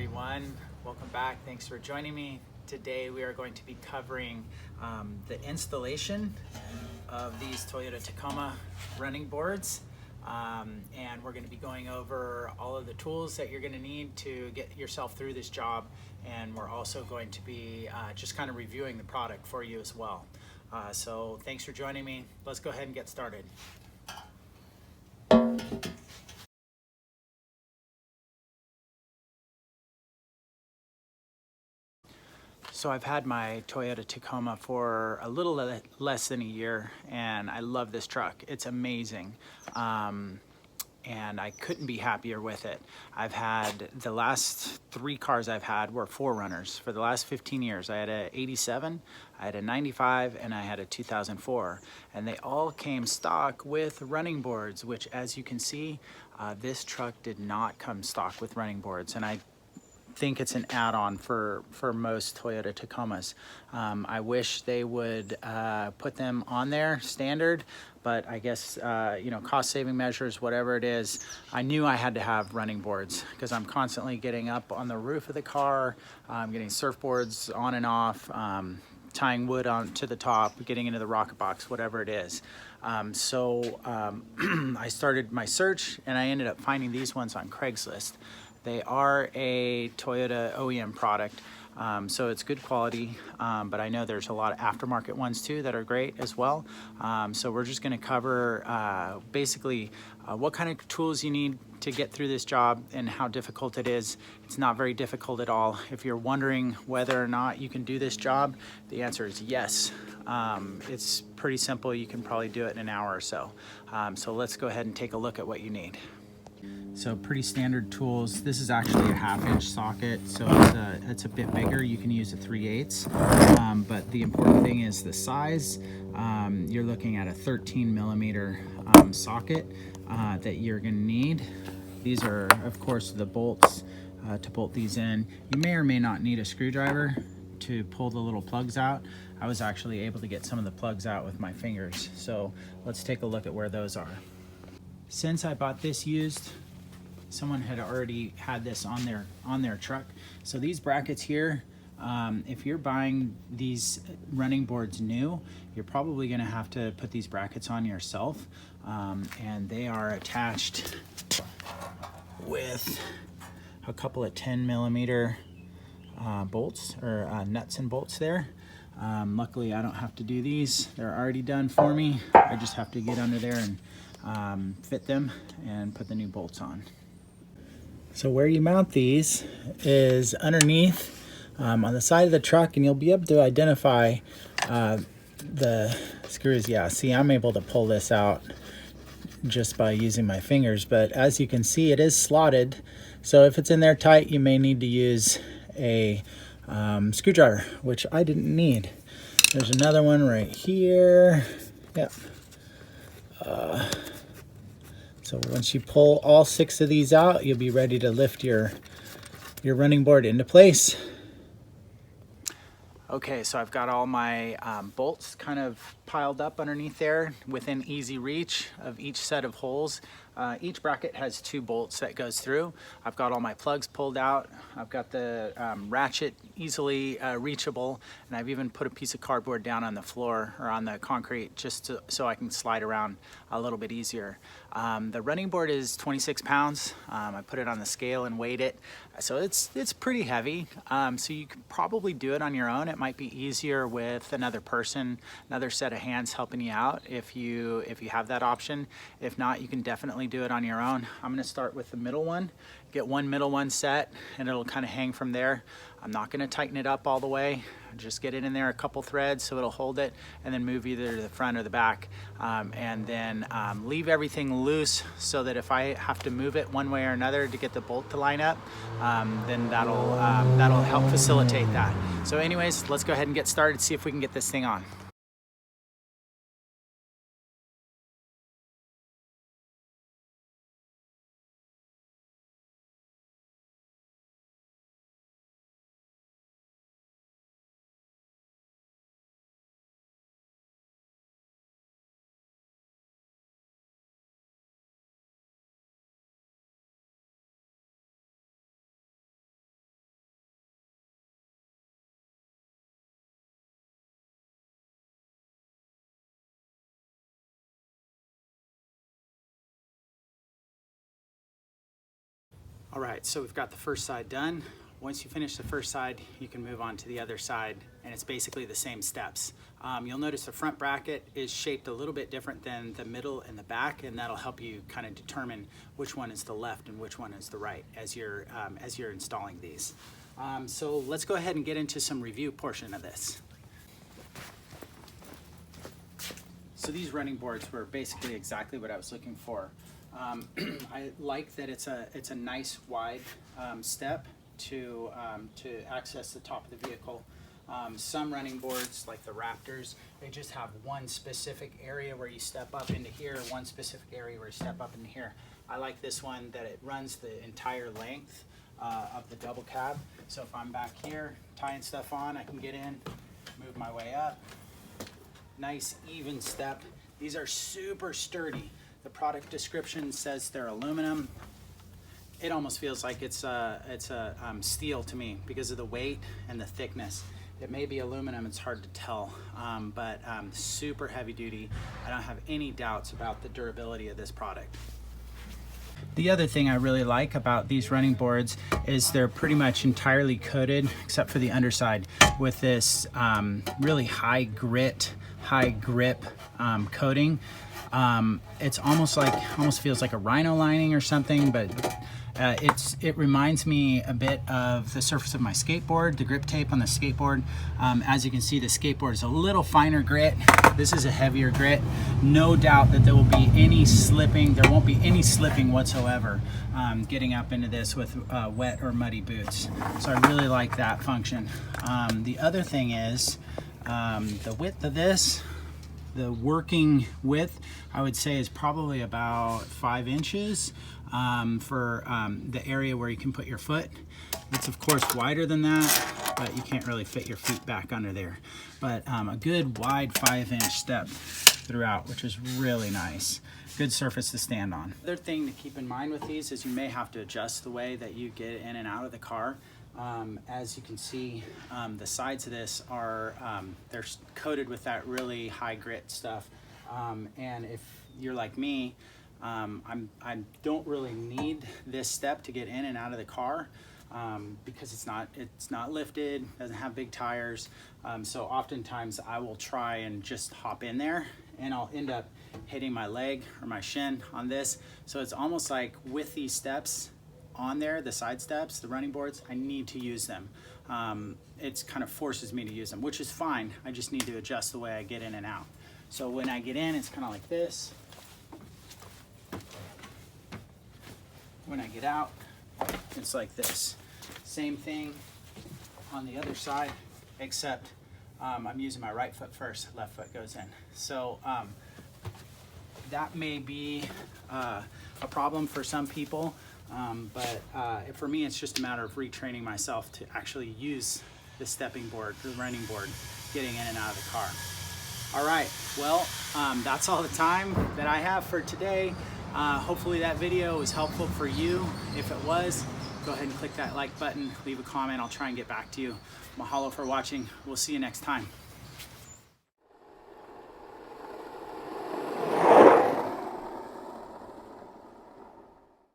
everyone. Welcome back. Thanks for joining me. Today we are going to be covering the installation of these Toyota Tacoma running boards. And we're going to be going over all of the tools that you're going to need to get yourself through this job. And we're also going to be just kind of reviewing the product for you as well. So thanks for joining me. Let's go ahead and get started. So I've had my Toyota Tacoma for a little less than a year, and I love this truck. It's amazing. And I couldn't be happier with it. I've had, the last 3 cars I've had were 4Runners. For the last 15 years, I had a 87, I had a 95, and I had a 2004. And they all came stock with running boards, which, as you can see, this truck did not come stock with running boards. And I think it's an add-on for most Toyota Tacomas. I wish they would put them on there standard, but I guess cost-saving measures, whatever it is, I knew I had to have running boards because I'm constantly getting up on the roof of the car, getting surfboards on and off, tying wood on to the top, getting into the rocket box, whatever it is. I started my search and I ended up finding these ones on Craigslist. They are a Toyota OEM product, so it's good quality, but I know there's a lot of aftermarket ones too that are great as well. So we're just gonna cover basically what kind of tools you need to get through this job and how difficult it is. It's not very difficult at all. If you're wondering whether or not you can do this job, the answer is yes. It's pretty simple. You can probably do it in an hour or so. So let's go ahead and take a look at what you need. So pretty standard tools. This is actually a 1/2-inch socket, so it's a bit bigger. You can use a 3/8, but the important thing is the size. You're looking at a 13 millimeter socket that you're gonna need. These are, of course, the bolts to bolt these in. You may or may not need a screwdriver to pull the little plugs out. I was actually able to get some of the plugs out with my fingers. So let's take a look at where those are. Since I bought this used, someone had already had this on their truck. So these brackets here, if you're buying these running boards new, you're probably gonna have to put these brackets on yourself. And they are attached with a couple of 10 millimeter bolts or nuts and bolts there. Luckily I don't have to do these. They're already done for me. I just have to get under there and fit them and put the new bolts on. So where you mount these is underneath on the side of the truck, and you'll be able to identify the screws. Yeah, see, I'm able to pull this out just by using my fingers, but as you can see, it is slotted. So if it's in there tight, you may need to use a screwdriver, which I didn't need. There's another one right here. Yep. So once you pull all 6 of these out, you'll be ready to lift your running board into place. Okay, so I've got all my bolts kind of piled up underneath there within easy reach of each set of holes. Each bracket has 2 bolts that goes through. I've got all my plugs pulled out. I've got the ratchet easily reachable, and I've even put a piece of cardboard down on the floor or on the concrete just so I can slide around a little bit easier. The running board is 26 pounds. I put it on the scale and weighed it. So it's pretty heavy. So you can probably do it on your own. It might be easier with another person, another set of hands helping you out if you have that option. If not, you can definitely do it on your own. I'm gonna start with the middle one, get one middle one set, and it'll kind of hang from there. I'm not gonna tighten it up all the way. Just get it in there a couple threads so it'll hold it, and then move either to the front or the back. And then leave everything loose so that if I have to move it one way or another to get the bolt to line up, then that'll help facilitate that. So anyways, let's go ahead and get started, see if we can get this thing on. All right, so we've got the first side done. Once you finish the first side, you can move on to the other side, and it's basically the same steps. You'll notice the front bracket is shaped a little bit different than the middle and the back, and that'll help you kind of determine which one is the left and which one is the right as you're installing these. So let's go ahead and get into some review portion of this. So these running boards were basically exactly what I was looking for. I like that it's a nice wide step to access the top of the vehicle. Some running boards, like the Raptors, they just have one specific area where you step up into here, one specific area where you step up into here. I like this one that it runs the entire length of the double cab. So if I'm back here tying stuff on, I can get in, move my way up. Nice even step. These are super sturdy. The product description says they're aluminum. It almost feels like it's steel to me because of the weight and the thickness. It may be aluminum, it's hard to tell, but super heavy duty. I don't have any doubts about the durability of this product. The other thing I really like about these running boards is they're pretty much entirely coated, except for the underside, with this really high grit, high grip coating. It's almost feels like a rhino lining or something, but it reminds me a bit of the surface of my skateboard, the grip tape on the skateboard. As you can see, the skateboard is a little finer grit. This is a heavier grit. No doubt that there will be any slipping. There won't be any slipping whatsoever getting up into this with wet or muddy boots. So I really like that function. The other thing is the width of this. The working width, I would say, is probably about 5 inches for the area where you can put your foot. It's of course wider than that, but you can't really fit your feet back under there. But a good wide 5-inch step throughout, which is really nice. Good surface to stand on. Other thing to keep in mind with these is you may have to adjust the way that you get in and out of the car. As you can see, the sides of this are they're coated with that really high grit stuff, and if you're like me, I don't really need this step to get in and out of the car because it's not lifted, doesn't have big tires, so oftentimes I will try and just hop in there, and I'll end up hitting my leg or my shin on this. So it's almost like with these steps on there, the side steps, the running boards, I need to use them. It kind of forces me to use them, which is fine. I just need to adjust the way I get in and out. So when I get in, it's kind of like this. When I get out, it's like this. Same thing on the other side, except I'm using my right foot first, left foot goes in. So that may be a problem for some people. But for me, it's just a matter of retraining myself to actually use the stepping board, the running board, getting in and out of the car. All right, well, that's all the time that I have for today. Hopefully that video was helpful for you. If it was, go ahead and click that like button, leave a comment. I'll try and get back to you. Mahalo for watching. We'll see you next time.